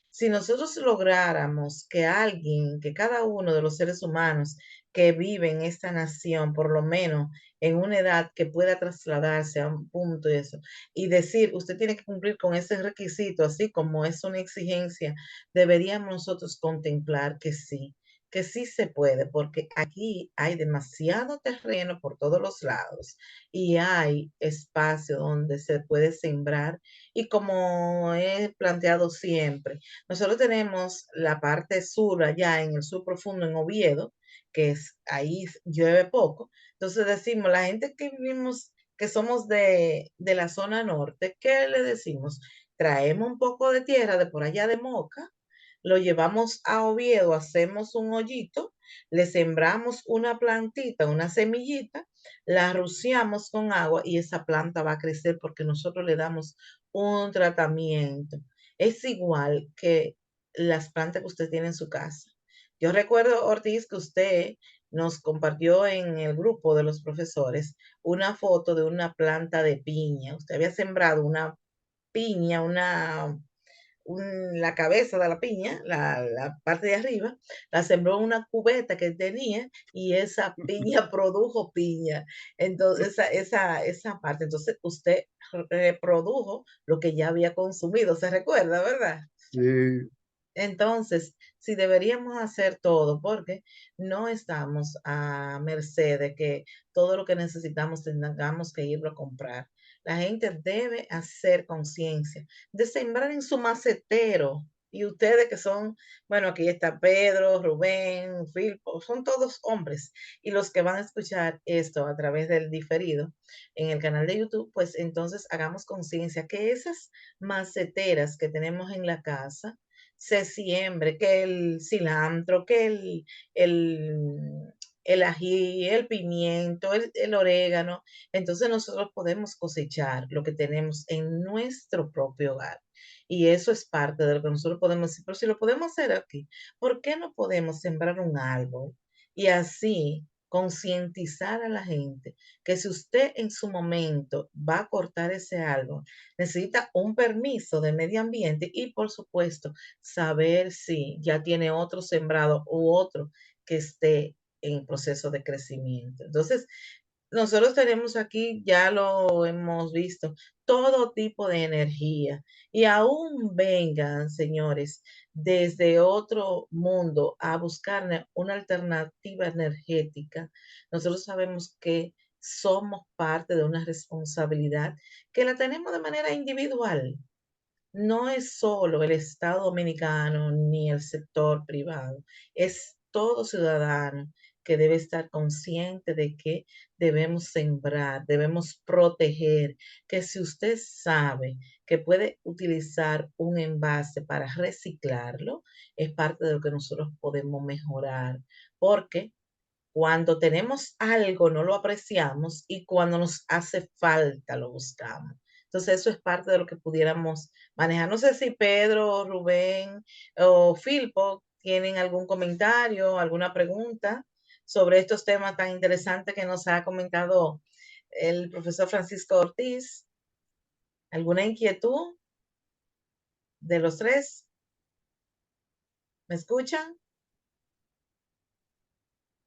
Si nosotros lográramos que alguien, que cada uno de los seres humanos que vive en esta nación, por lo menos en una edad que pueda trasladarse a un punto de eso, y decir, usted tiene que cumplir con ese requisito, así como es una exigencia, deberíamos nosotros contemplar que sí se puede, porque aquí hay demasiado terreno por todos los lados y hay espacio donde se puede sembrar y como he planteado siempre, nosotros tenemos la parte sur, allá en el sur profundo, en Oviedo, que es, ahí llueve poco. Entonces decimos, la gente que vivimos, que somos de la zona norte, ¿qué le decimos? Traemos un poco de tierra de por allá de Moca, lo llevamos a Oviedo, hacemos un hoyito, le sembramos una plantita, una semillita, la rociamos con agua y esa planta va a crecer porque nosotros le damos un tratamiento. Es igual que las plantas que usted tiene en su casa. Yo recuerdo, Ortiz, que usted nos compartió en el grupo de los profesores una foto de una planta de piña. Usted había sembrado una piña, la cabeza de la piña, la parte de arriba, la sembró en una cubeta que tenía y esa piña produjo piña. Entonces, esa parte, entonces usted reprodujo lo que ya había consumido, ¿se recuerda, verdad? Sí, Entonces, si deberíamos hacer todo, porque no estamos a merced de que todo lo que necesitamos tengamos que irlo a comprar. La gente debe hacer conciencia de sembrar en su macetero. Y ustedes que son, bueno, aquí está Pedro, Rubén, Filpo, son todos hombres. Y los que van a escuchar esto a través del diferido en el canal de YouTube, pues entonces hagamos conciencia que esas maceteras que tenemos en la casa, se siembre, que el cilantro, que el ají, el pimiento, el orégano. Entonces nosotros podemos cosechar lo que tenemos en nuestro propio hogar. Y eso es parte de lo que nosotros podemos decir, pero si lo podemos hacer aquí, ¿por qué no podemos sembrar un árbol y así concientizar a la gente que si usted en su momento va a cortar ese árbol, necesita un permiso de medio ambiente y por supuesto saber si ya tiene otro sembrado u otro que esté en proceso de crecimiento. Entonces, nosotros tenemos aquí, ya lo hemos visto, todo tipo de energía y aún vengan, señores, desde otro mundo a buscar una alternativa energética. Nosotros sabemos que somos parte de una responsabilidad que la tenemos de manera individual. No es solo el Estado dominicano ni el sector privado, es todo ciudadano que debe estar consciente de que debemos sembrar, debemos proteger, que si usted sabe que puede utilizar un envase para reciclarlo, es parte de lo que nosotros podemos mejorar, porque cuando tenemos algo no lo apreciamos y cuando nos hace falta lo buscamos. Entonces eso es parte de lo que pudiéramos manejar. No sé si Pedro, Rubén o Filpo tienen algún comentario, alguna pregunta sobre estos temas tan interesantes que nos ha comentado el profesor Francisco Ortiz. ¿Alguna inquietud de los tres? ¿Me escuchan?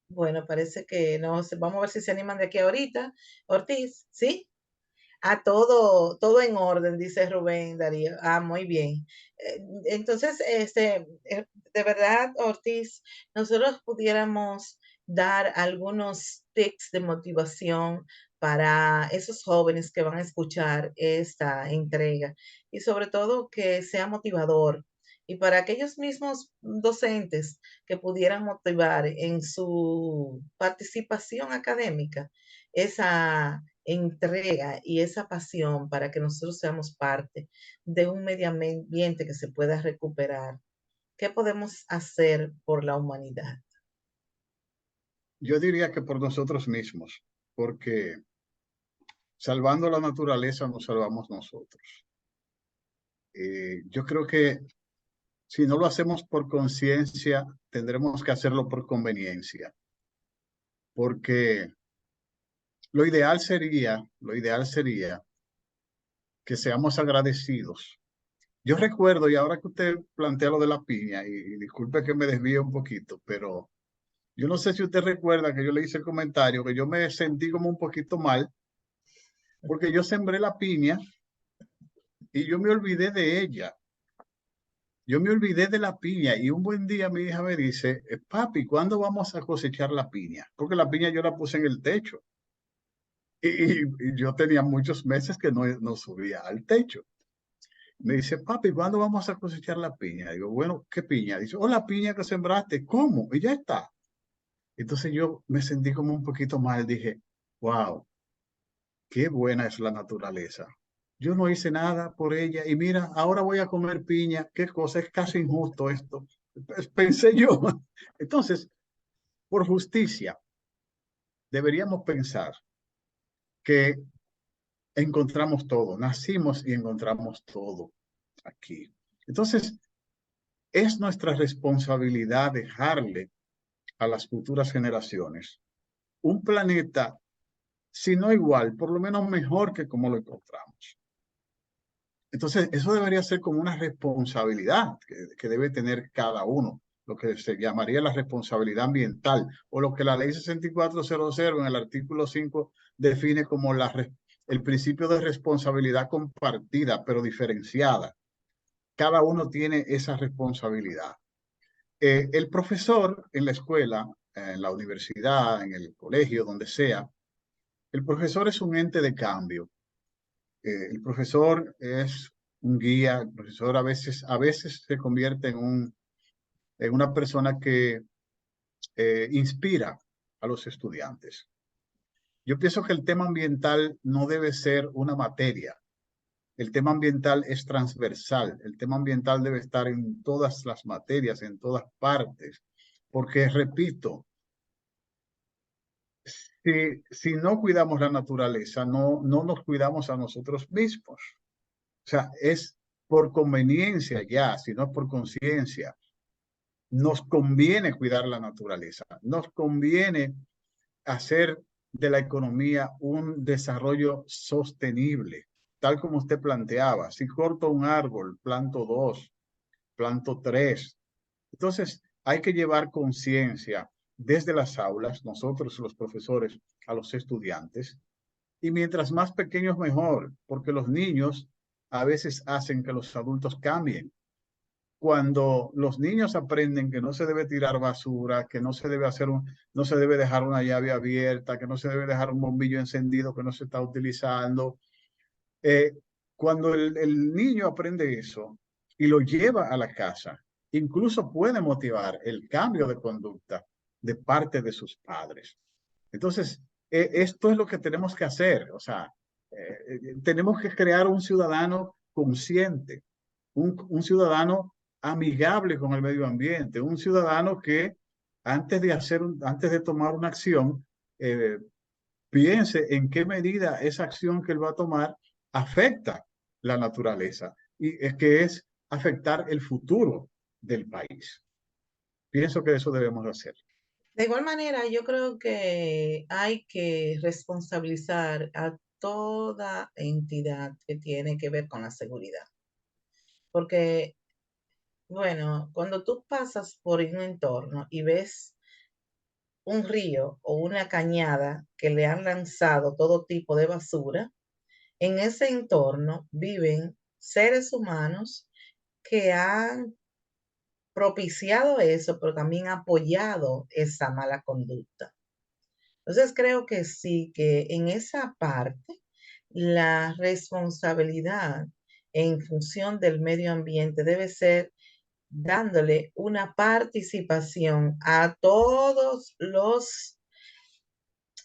Bueno, parece que no. Vamos a ver si se animan de aquí ahorita. Ortiz, ¿sí? Todo en orden, dice Rubén Darío. Muy bien. Entonces, de verdad, Ortiz, nosotros pudiéramos dar algunos tips de motivación para esos jóvenes que van a escuchar esta entrega y sobre todo que sea motivador. Y para aquellos mismos docentes que pudieran motivar en su participación académica, esa entrega y esa pasión para que nosotros seamos parte de un medio ambiente que se pueda recuperar. ¿Qué podemos hacer por la humanidad? Yo diría que por nosotros mismos, porque salvando la naturaleza nos salvamos nosotros. Yo creo que si no lo hacemos por conciencia, tendremos que hacerlo por conveniencia, porque lo ideal sería que seamos agradecidos. Yo recuerdo, y ahora que usted plantea lo de la piña, y disculpe que me desvíe un poquito, pero yo no sé si usted recuerda que yo le hice el comentario, que yo me sentí como un poquito mal, porque yo sembré la piña y yo me olvidé de ella. Yo me olvidé de la piña y un buen día mi hija me dice, papi, ¿cuándo vamos a cosechar la piña? Porque la piña yo la puse en el techo y yo tenía muchos meses que no subía al techo. Me dice, papi, ¿cuándo vamos a cosechar la piña? Digo, bueno, ¿qué piña? Dice, oh, la piña que sembraste. ¿Cómo? Y ya está. Entonces yo me sentí como un poquito mal. Dije, wow, qué buena es la naturaleza. Yo no hice nada por ella y mira, ahora voy a comer piña. Qué cosa, es casi injusto esto. Pensé yo. Entonces, por justicia, deberíamos pensar que encontramos todo, nacimos y encontramos todo aquí. Entonces, es nuestra responsabilidad dejarle a las futuras generaciones un planeta, si no igual, por lo menos mejor que como lo encontramos. Entonces, eso debería ser como una responsabilidad que debe tener cada uno, lo que se llamaría la responsabilidad ambiental, o lo que la ley 6400 en el artículo 5 define como el principio de responsabilidad compartida, pero diferenciada. Cada uno tiene esa responsabilidad. El profesor en la escuela, en la universidad, en el colegio, donde sea, el profesor es un ente de cambio. El profesor es un guía, el profesor a veces se convierte en una persona que inspira a los estudiantes. Yo pienso que el tema ambiental no debe ser una materia. El tema ambiental es transversal. El tema ambiental debe estar en todas las materias, en todas partes. Porque, repito, si no cuidamos la naturaleza, no nos cuidamos a nosotros mismos. O sea, es por conveniencia ya, si no es por conciencia. Nos conviene cuidar la naturaleza, nos conviene hacer de la economía un desarrollo sostenible, tal como usted planteaba. Si corto un árbol, planto dos, planto tres. Entonces, hay que llevar conciencia desde las aulas, nosotros los profesores, a los estudiantes, y mientras más pequeños mejor, porque los niños a veces hacen que los adultos cambien. Cuando los niños aprenden que no se debe tirar basura, que no se debe dejar una llave abierta, que no se debe dejar un bombillo encendido que no se está utilizando, eh, cuando el niño aprende eso y lo lleva a la casa, incluso puede motivar el cambio de conducta de parte de sus padres. Entonces, esto es lo que tenemos que hacer. O sea, tenemos que crear un ciudadano consciente, un ciudadano amigable con el medio ambiente, un ciudadano que antes de tomar una acción, eh, piense en qué medida esa acción que él va a tomar afecta la naturaleza y es que es afectar el futuro del país. Pienso que eso debemos hacer. De igual manera, yo creo que hay que responsabilizar a toda entidad que tiene que ver con la seguridad. Porque, bueno, cuando tú pasas por un entorno y ves un río o una cañada que le han lanzado todo tipo de basura, en ese entorno viven seres humanos que han propiciado eso, pero también apoyado esa mala conducta. Entonces creo que sí, que en esa parte la responsabilidad en función del medio ambiente debe ser dándole una participación a todos los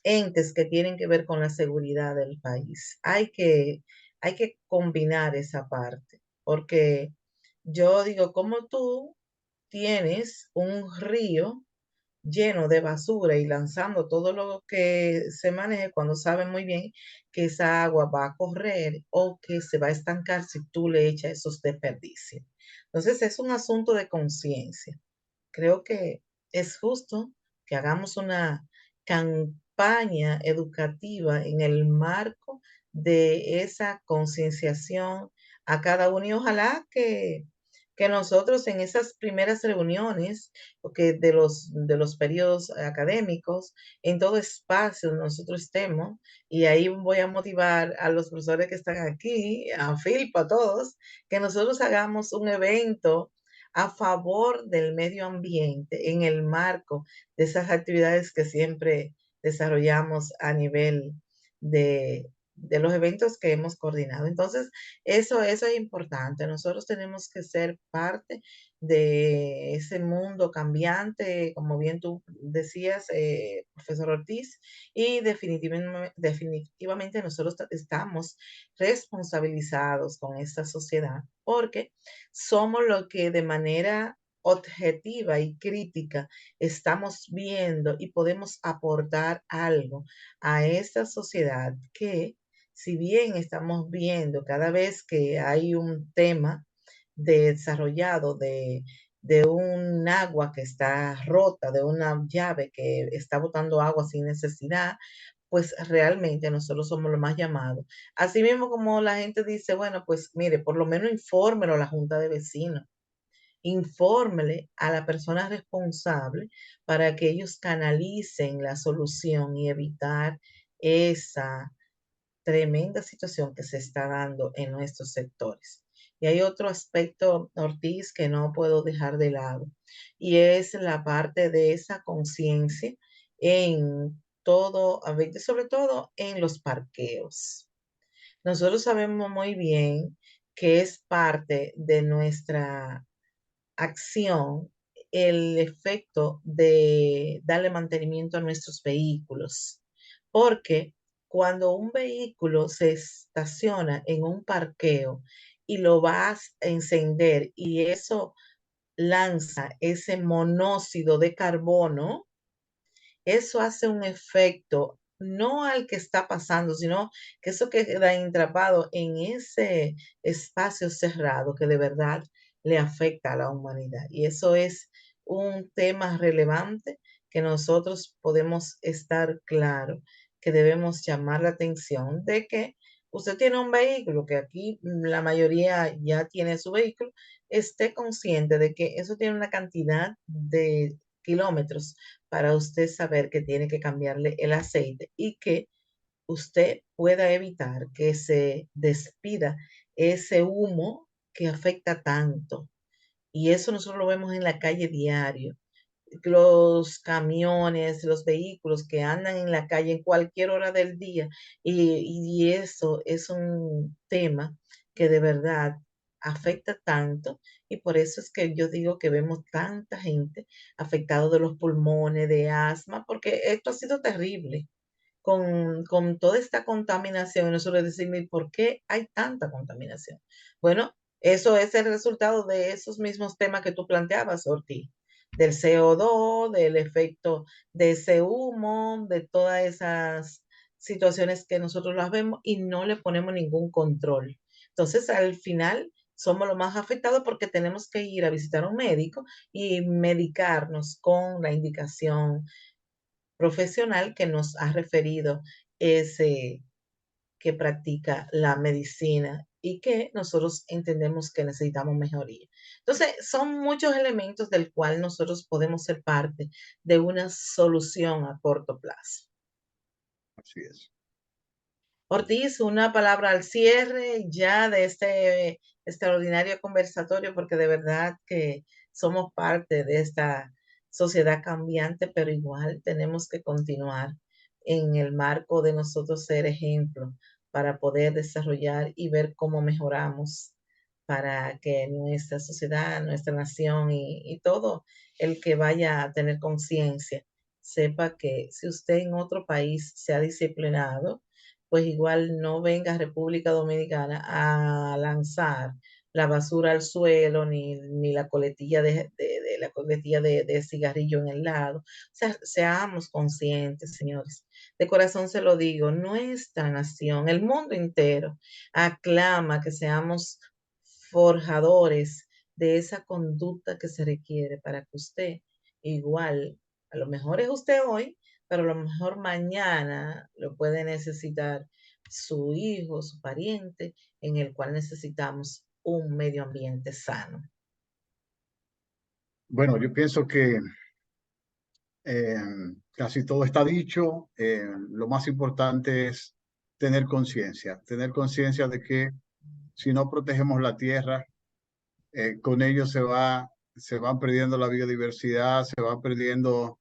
entes que tienen que ver con la seguridad del país. Hay que combinar esa parte, porque yo digo, como tú tienes un río lleno de basura y lanzando todo lo que se maneje cuando sabe muy bien que esa agua va a correr o que se va a estancar si tú le echas esos desperdicios? Entonces es un asunto de conciencia. Creo que es justo que hagamos una campaña educativa en el marco de esa concienciación a cada uno y ojalá que nosotros en esas primeras reuniones porque de los periodos académicos, en todo espacio nosotros estemos, y ahí voy a motivar a los profesores que están aquí, a Philip, a todos, que nosotros hagamos un evento a favor del medio ambiente en el marco de esas actividades que siempre desarrollamos a nivel de los eventos que hemos coordinado. Entonces, eso es importante. Nosotros tenemos que ser parte de ese mundo cambiante, como bien tú decías, profesor Ortiz, y definitivamente nosotros estamos responsabilizados con esta sociedad porque somos los que de manera objetiva y crítica estamos viendo y podemos aportar algo a esta sociedad que, si bien estamos viendo cada vez que hay un tema desarrollado de un agua que está rota, de una llave que está botando agua sin necesidad, pues realmente nosotros somos los más llamados. Así mismo como la gente dice, bueno, pues mire, por lo menos infórmelo a la Junta de Vecinos, infórmele a la persona responsable para que ellos canalicen la solución y evitar esa tremenda situación que se está dando en nuestros sectores. Y hay otro aspecto, Ortiz, que no puedo dejar de lado, y es la parte de esa conciencia en todo, sobre todo en los parqueos. Nosotros sabemos muy bien que es parte de nuestra acción el efecto de darle mantenimiento a nuestros vehículos, porque cuando un vehículo se estaciona en un parqueo y lo vas a encender y eso lanza ese monóxido de carbono, eso hace un efecto no al que está pasando, sino que eso queda atrapado en ese espacio cerrado que de verdad le afecta a la humanidad. Y eso es un tema relevante que nosotros podemos estar claro que debemos llamar la atención de que usted tiene un vehículo, que aquí la mayoría ya tiene su vehículo, esté consciente de que eso tiene una cantidad de kilómetros para usted saber que tiene que cambiarle el aceite y que usted pueda evitar que se despida ese humo que afecta tanto. Y eso nosotros lo vemos en la calle diario. Los camiones, los vehículos que andan en la calle en cualquier hora del día. Y eso es un tema que de verdad afecta tanto Y por eso es que yo digo que vemos tanta gente afectada de los pulmones, de asma, porque esto ha sido terrible con toda esta contaminación. Nosotros decimos, ¿y por qué hay tanta contaminación? Bueno, eso es el resultado de esos mismos temas que tú planteabas, Ortiz, del CO2, del efecto de ese humo, de todas esas situaciones que nosotros las vemos y no le ponemos ningún control. Entonces, al final, somos los más afectados porque tenemos que ir a visitar a un médico y medicarnos con la indicación profesional que nos ha referido ese que practica la medicina y que nosotros entendemos que necesitamos mejoría. Entonces, son muchos elementos del cual nosotros podemos ser parte de una solución a corto plazo. Así es. Ortiz, una palabra al cierre ya de este extraordinario conversatorio, porque de verdad que somos parte de esta sociedad cambiante, pero igual tenemos que continuar en el marco de nosotros ser ejemplo para poder desarrollar y ver cómo mejoramos para que nuestra sociedad, nuestra nación y todo el que vaya a tener conciencia sepa que si usted en otro país se ha disciplinado, pues igual no venga a República Dominicana a lanzar la basura al suelo, ni la coletilla la coletilla de cigarrillo en el lado. O sea, seamos conscientes, señores. De corazón se lo digo, nuestra nación, el mundo entero, aclama que seamos forjadores de esa conducta que se requiere para que usted igual, a lo mejor es usted hoy, pero a lo mejor mañana lo puede necesitar su hijo, su pariente, en el cual necesitamos un medio ambiente sano. Bueno, yo pienso que eh, casi todo está dicho. Lo más importante es tener conciencia de que si no protegemos la tierra, con ello se van perdiendo la biodiversidad, se van perdiendo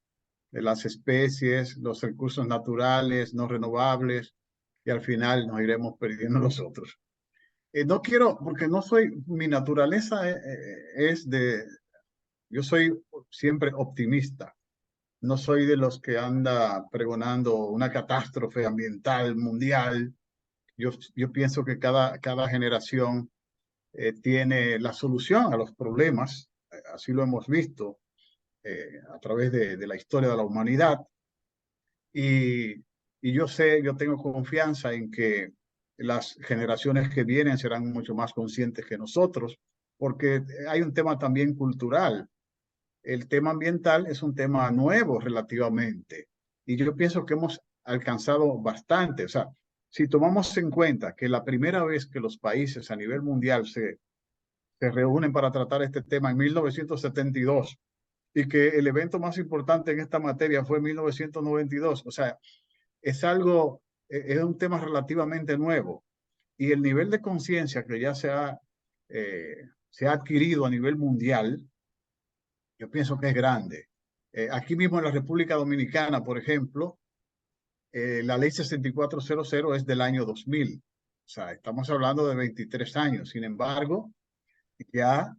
las especies, los recursos naturales no renovables y al final nos iremos perdiendo nosotros. No quiero, porque no soy, mi naturaleza es de, yo soy siempre optimista. No soy de los que anda pregonando una catástrofe ambiental mundial. Yo pienso que cada generación tiene la solución a los problemas. Así lo hemos visto a través de la historia de la humanidad. Y, y yo sé, yo tengo confianza en que las generaciones que vienen serán mucho más conscientes que nosotros, porque hay un tema también cultural. El tema ambiental es un tema nuevo relativamente, y yo pienso que hemos alcanzado bastante. O sea, si tomamos en cuenta que la primera vez que los países a nivel mundial se reúnen para tratar este tema en 1972 y que el evento más importante en esta materia fue en 1992, o sea, es algo, es un tema relativamente nuevo y el nivel de conciencia que ya se ha adquirido a nivel mundial, yo pienso que es grande. Aquí mismo en la República Dominicana, por ejemplo, la ley 6400 es del año 2000. O sea, estamos hablando de 23 años. Sin embargo, ya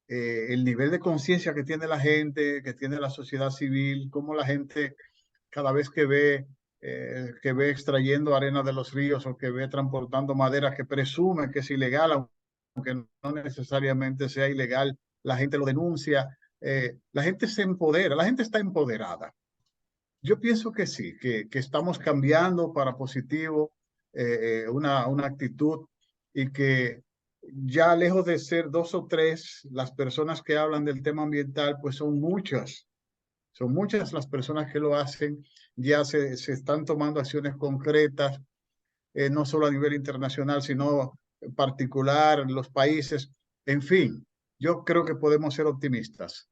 el nivel de conciencia que tiene la gente, que tiene la sociedad civil, cómo la gente cada vez que ve extrayendo arena de los ríos o que ve transportando madera que presume que es ilegal, aunque no necesariamente sea ilegal, la gente lo denuncia, la gente se empodera, la gente está empoderada. Yo pienso que sí, que estamos cambiando para positivo una actitud y que ya lejos de ser dos o tres, las personas que hablan del tema ambiental, pues son muchas las personas que lo hacen, ya se están tomando acciones concretas, no solo a nivel internacional, sino en particular en los países. En fin, yo creo que podemos ser optimistas.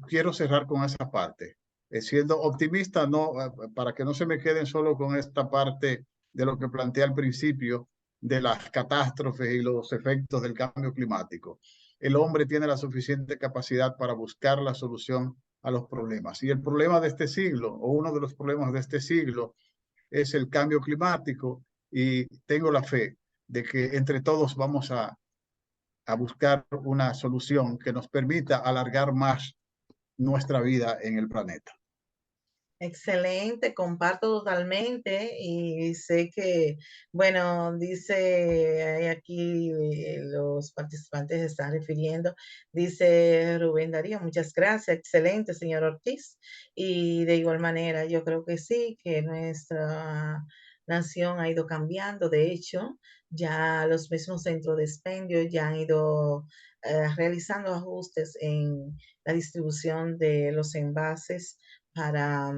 Quiero cerrar con esa parte. Siendo optimista, no, para que no se me queden solo con esta parte de lo que planteé al principio, de las catástrofes y los efectos del cambio climático. El hombre tiene la suficiente capacidad para buscar la solución a los problemas. Y el problema de este siglo, o uno de los problemas de este siglo, es el cambio climático. Y tengo la fe de que entre todos vamos a a buscar una solución que nos permita alargar más nuestra vida en el planeta. Excelente, comparto totalmente y sé que, bueno, dice aquí los participantes se están refiriendo, dice Rubén Darío, muchas gracias, excelente, señor Ortiz. Y de igual manera, yo creo que sí, que nuestra nación ha ido cambiando. De hecho, ya los mismos centros de expendio ya han ido realizando ajustes en la distribución de los envases para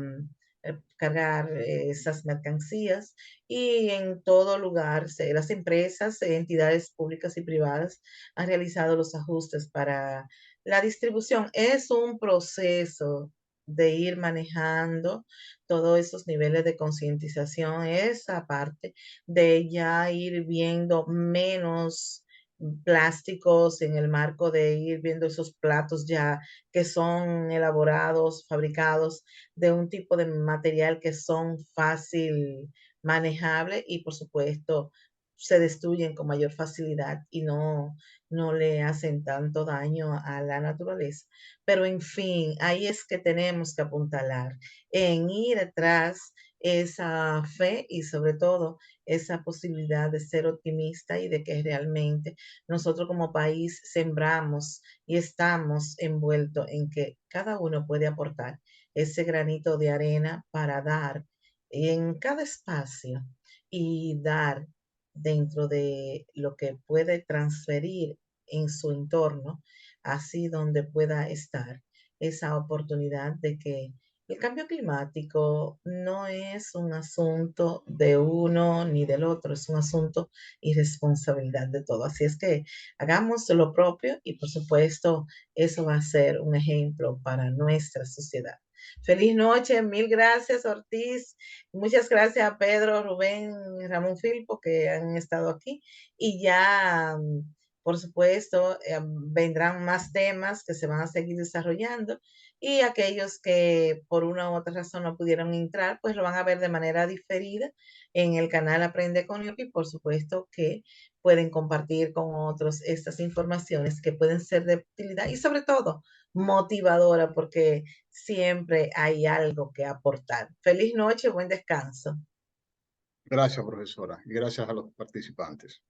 cargar esas mercancías y en todo lugar las empresas, entidades públicas y privadas han realizado los ajustes para la distribución. Es un proceso de ir manejando todos esos niveles de concientización, esa parte de ya ir viendo menos plásticos en el marco de ir viendo esos platos ya que son elaborados, fabricados de un tipo de material que son fácil manejable y por supuesto se destruyen con mayor facilidad y no le hacen tanto daño a la naturaleza. Pero en fin, ahí es que tenemos que apuntalar en ir atrás esa fe y sobre todo esa posibilidad de ser optimista y de que realmente nosotros como país sembramos y estamos envueltos en que cada uno puede aportar ese granito de arena para dar en cada espacio y dar dentro de lo que puede transferir en su entorno, así donde pueda estar esa oportunidad de que el cambio climático no es un asunto de uno ni del otro, es un asunto y responsabilidad de todo. Así es que hagamos lo propio y por supuesto eso va a ser un ejemplo para nuestra sociedad. Feliz noche, mil gracias Ortiz, muchas gracias a Pedro, Rubén, Ramón Filpo que han estado aquí y ya, por supuesto, vendrán más temas que se van a seguir desarrollando y aquellos que por una u otra razón no pudieron entrar, pues lo van a ver de manera diferida en el canal Aprende con Yoki, por supuesto que pueden compartir con otros estas informaciones que pueden ser de utilidad y sobre todo motivadora porque siempre hay algo que aportar. Feliz noche, buen descanso. Gracias, profesora, y gracias a los participantes.